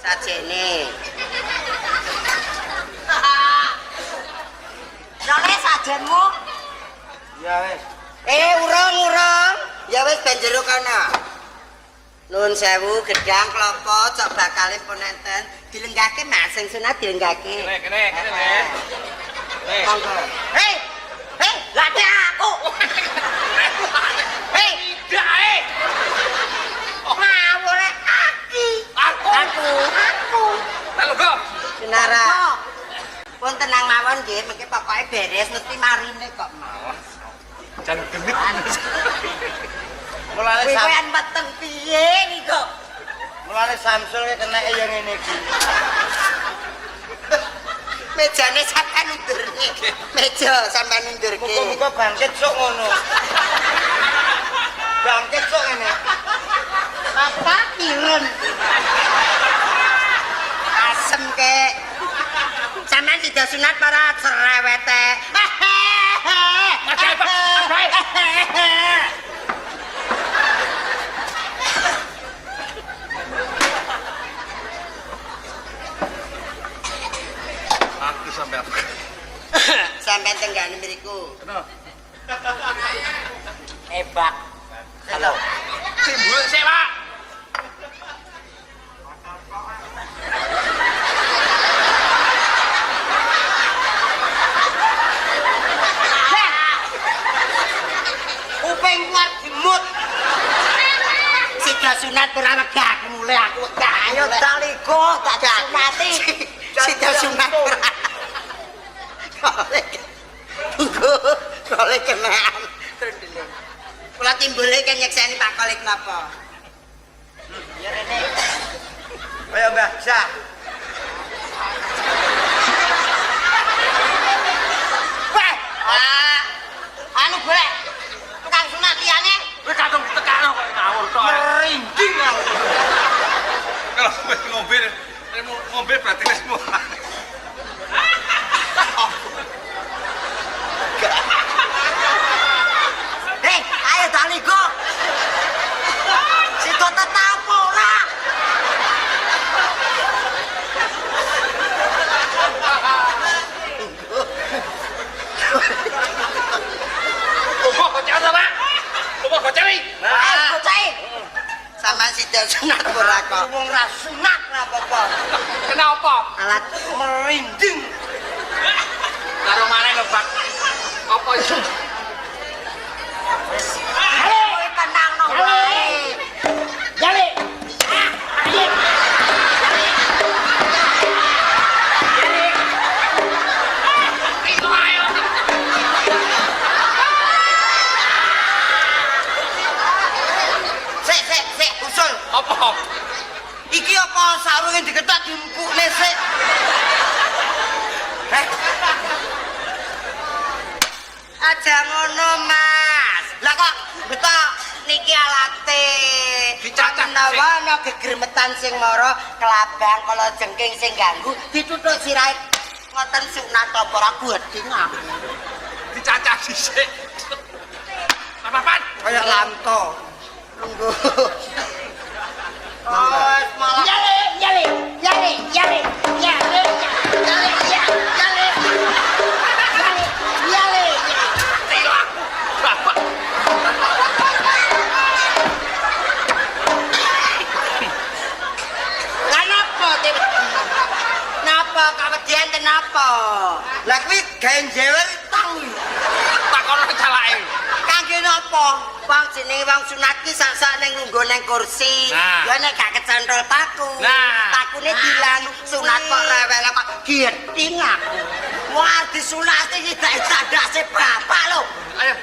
Sajene. None sajenmu? Ya wis. Urung. Ya wis ben jero kana. Nuwun sewu, gedang klopo cok bakale pun enten. Dilenggahke Mas sing sunat dilenggahke. Kene. Monggo. Hei, lati aku. Hei, Dae. ngawure Aku. Talgo. Sinara. Pun tenang mawon nggih, mengke pokoke beres mesti marine kok. Jan genit. Mulane Kowe kowe meteng piye iki kok? mulane Samsul ki keneke ya ngene iki. Mejane sampean undurke. Meja sampean undurke. Muga-muga bangkit sok ngono. Bangkit sok ngene. Apa kirun? Asem ke. Sampean tidak sunat para cerewete. Aku sampai apa? Sampean tenggane mriku. Kenapa? Hebak. Halo. Timbul sik, Pak. Upeng kuat dimut. Sida sunat ora wegah mulai aku wegah. Ayo taligo tak sunati. Sida sunat ora. Kole kenaan. Kula timbule kan nyekseni Pak Kolik napa? Ya rene. Ayo Mbah, Syah. Weh, anu golek. Tukang sunat liyane. Wis kadung tekano kok ngawur tok. Merinding aku. Kalau wis ngombe berarti wis semua. Hei, ayo taligo. Sido tetap ora. Kok kocak ta, Pak? Kok kocak iki? Bocah. Sampeyan sida sunat ora kok. Wong ra sunat ora apa-apa. Kenapa? Alat merinding. Karo maneh lho, Pak. Apa iso? Hei, tenang no wae. Jale. Ayo. Itu ayo. Sik, usul. Apa? Iki apa sarunge diketak diempukne sik. Aja ngono, Mas. Lah kok betok niki alate. Dicacah menawa ana gegremetan sing mara kelabang kala jengking sing ganggu dituthuk sirahe ngoten sunat apa ora gedeng aku. Dicacah dhisik. Apa-apaan? Kaya lamto. Lungguh. Oh, malah yale. Tilaku. Bapak. Napa kawedian kenapa? Lah kuwi gawe jewer tang. Takono calake. Kangge napa? Wong jenenge wong sunat ki sak-sak ning lungguh ning kursi. Nah. Ya nek gak kecantol paku. Nah. Pakune dilang sunat kok rewel kok geding aku. Wah disunat iki gak tandase bapak lho. Ayo.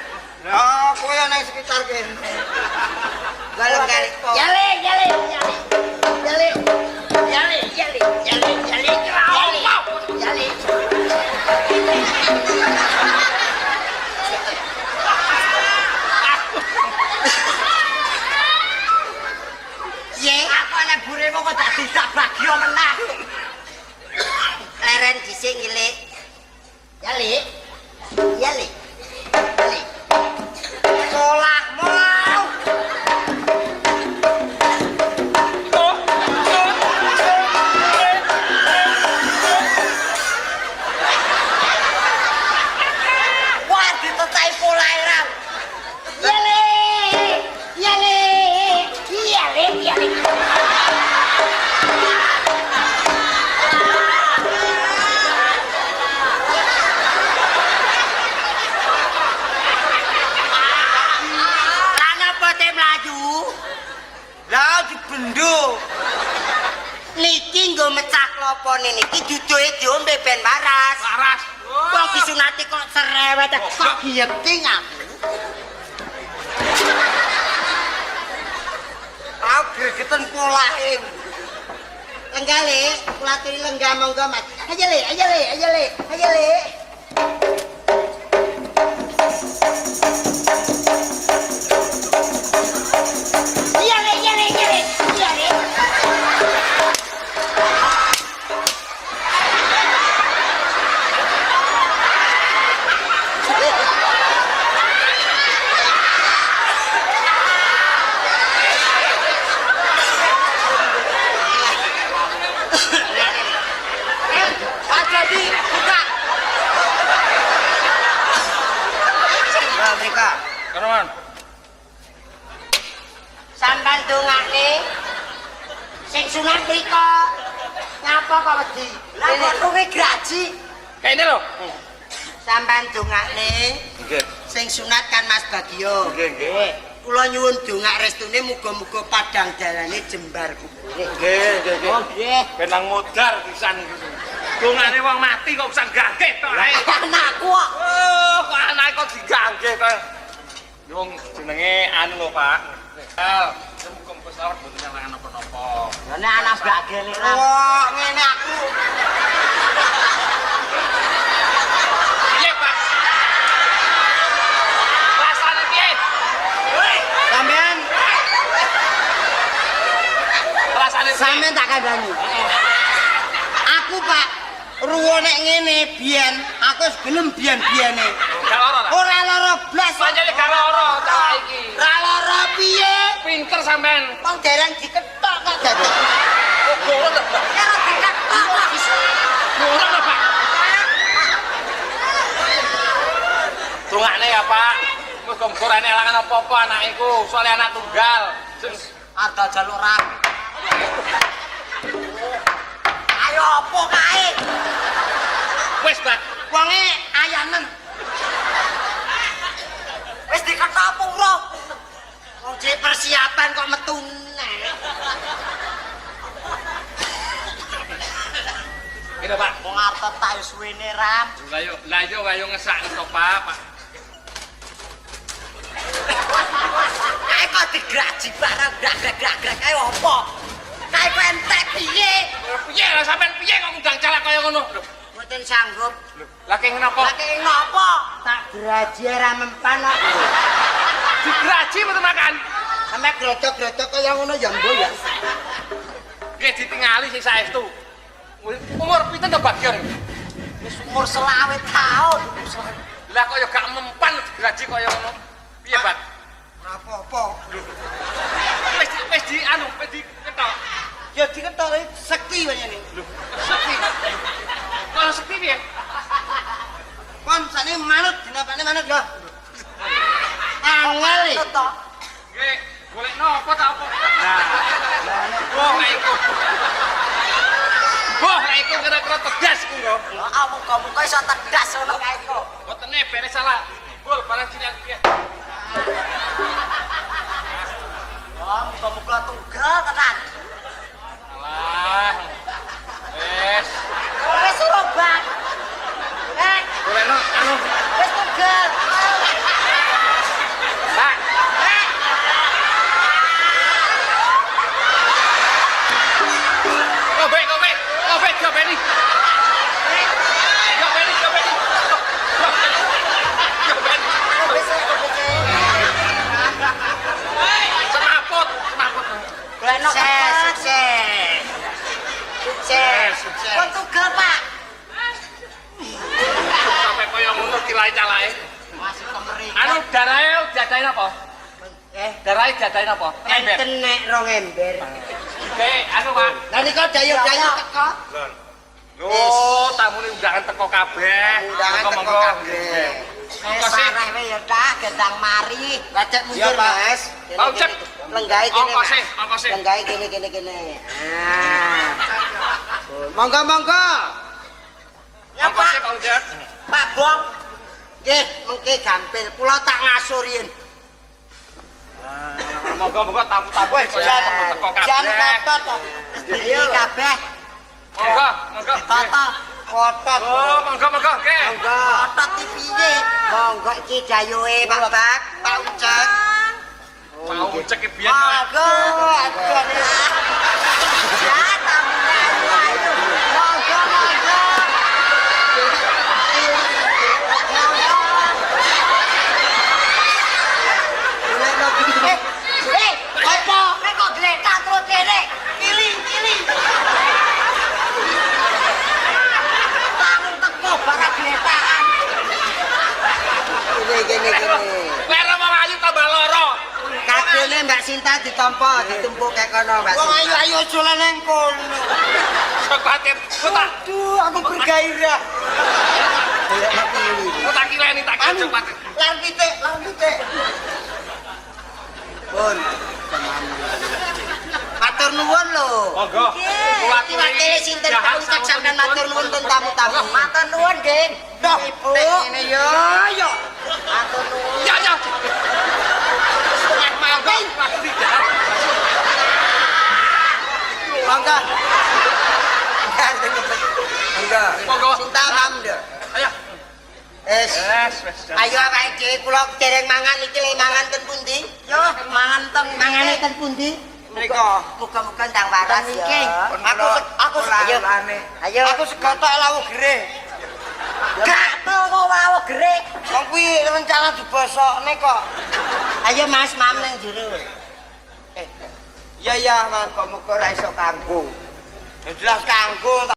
Oh, kowe ana ning sekitar kene. Galeng kali. Yale. Ye, aku ana buremu kok tak bisa bagyo menah. Leren dhisik ngilik. Yale. Solahmu. gendho. Niki nggo mecah klopone niki duduhe diombe ben waras. Waras. Wong disunati kok cerewet kok giyeting aku. Aku gregeten polahe. Lenggale, kula aturi lenggah monggo Mas. Ayo le. Iya le. Pak Jadi, buka. Mereka. Karuan. Sampai dongane sing sunat mriko ngapa kok wedi lah kok tuwe graji Kayak ini loh. sampean dongane Nggih. sing sunat kan Mas Bagio Nggih. kula nyuwun dongak restune muga-muga padang dalane jembar kubure Nggih. oh nggih Benang modar pisan gitu. Dongane wong mati kok bisa gangge tok ae. anakku kok Oh, kok anake kok digangge to. Wong jenenge anu lho, Pak. Muga-muga pesawat mboten nyalangan apa-apa. ngene anak bagene lah oh ngene aku Piye, Pak? Rasane piye? sampean Rasane piye? sampean tak kandhani aku Pak ruwo nek ngene biyen aku wis gelem biyen-biyene Gak lara ta? ora lara blas Pancene gak lara ta iki. ora lara piye Pinter sampean. wong dereng diketok kok dadi Oh, golong ta, Pak? ya diketok kok Golong ta, Pak? Tungakne ya, Pak. Muga-muga ora elangan apa-apa anakiku, soalnya anak tunggal. ada jaluk rapi ayo apa kae Wis, Pak. wonge ayanen wis diketok pura wong dhewe persiapan kok metu neh Gitu, Pak. wong arep tak wis suwene ram Lah yo ayo ngesak to, Pak. kae kok digraji barang grak kae apa kae kok entek piye Piye lah sampean piye kok ngundang calak kaya ngono? Lho, mboten sanggup lah keng napa? lagi ngopo tak graji ora mempan kok Digraji mboten makan. sampe grotok-grotok kaya ngono ya mbok ya Nggih ditingali sing saestu. Umur pinten to Bagio? wis umur 20 tahun Lah kok ya gak mempan digraji kaya ngono. Piye, Pak? ora apa-apa Wis di anu, wis di ketok. ya diketok sekti panjenengan Lho, sekti. Kok sekti piye? kon sane manut dinapane manut lho angel iki Nggih, golekno apa ta apa? Nah, Wah, iku kira-kira tegas ku lho. muga-muga iso tegas ngono kae kok Botene beres salah. Gol barang sinyal piye? oh muga-muga tunggal tenan Alah. Wes, wis obat golekno anu. wis tunggal Pak. Kobe, Jobeni. Semaput. sukses kon tunggal Pak Sampai kaya ngono dilai-calai. masih kemering Anu darahe diadain apa? Darahe diadain apa? Ember. enten nek rong ember Oke, anu Pak. lah nika dayu-dayu teko Loh, tamune undangan teko kabeh. undangan teko Monggo-monggo. kabeh Monggo sih. sareh wae ya dah gendang mari lajak mundur Mas Pak Ucep. lenggahe kene Ongkose, Mas ongkose. lenggahe kene monggo ya Ongkose Pak Pak Ucep. Pak Bong nggih mengke gampil kula tak ngasurin Monggo tamu-tamu teko Jan kabeh. kotot to. Iki kabeh Monggo. kotot. Kotot. Oh, monggo oke. Monggo. Kotot piye? Monggo iki dayuhe Pak Bak, Pak Ucek. Mau cek biyen. Monggo, aduh. Ya, tamunya ayo. Monggo. Apa? Nek kok gletak terus kene. Kili. Tangan teko bakal gletakan. Gini. Lere wong ayu tambah lara. Kadene Mbak Sinta ditampa, ditumpuk kayak kono Mbak Sinta. Wong ayu dolan nang kono. Sebatin. Kota. Aduh, aku bergairah. Tak kileni tak cepat. Lan titik. Pun. Matur nuwun lho. Monggo. Kula wakile sinten Pak sampean matur nuwun ten tamu-tamu. Matur nuwun, Nggih. Duh, ngene yo. Matur nuwun. Ya. Monggo. Monggo. Monggo. Sinta mam ndo. Ayo. Wis. Ayo awake dhewe kula dereng mangan iki le mangan ten pundi? Yo, mangan mangane ten pundi? Muga-muga ndang waras ya. Aku ayo. Aku segotok lawu gereh. Gatel kok lawu gereh. Wong kuwi rencana dibosokne kok. Ayo Mas mam nang jero. Ya, Man, kok muga ora iso kanggo. Jelas kanggo.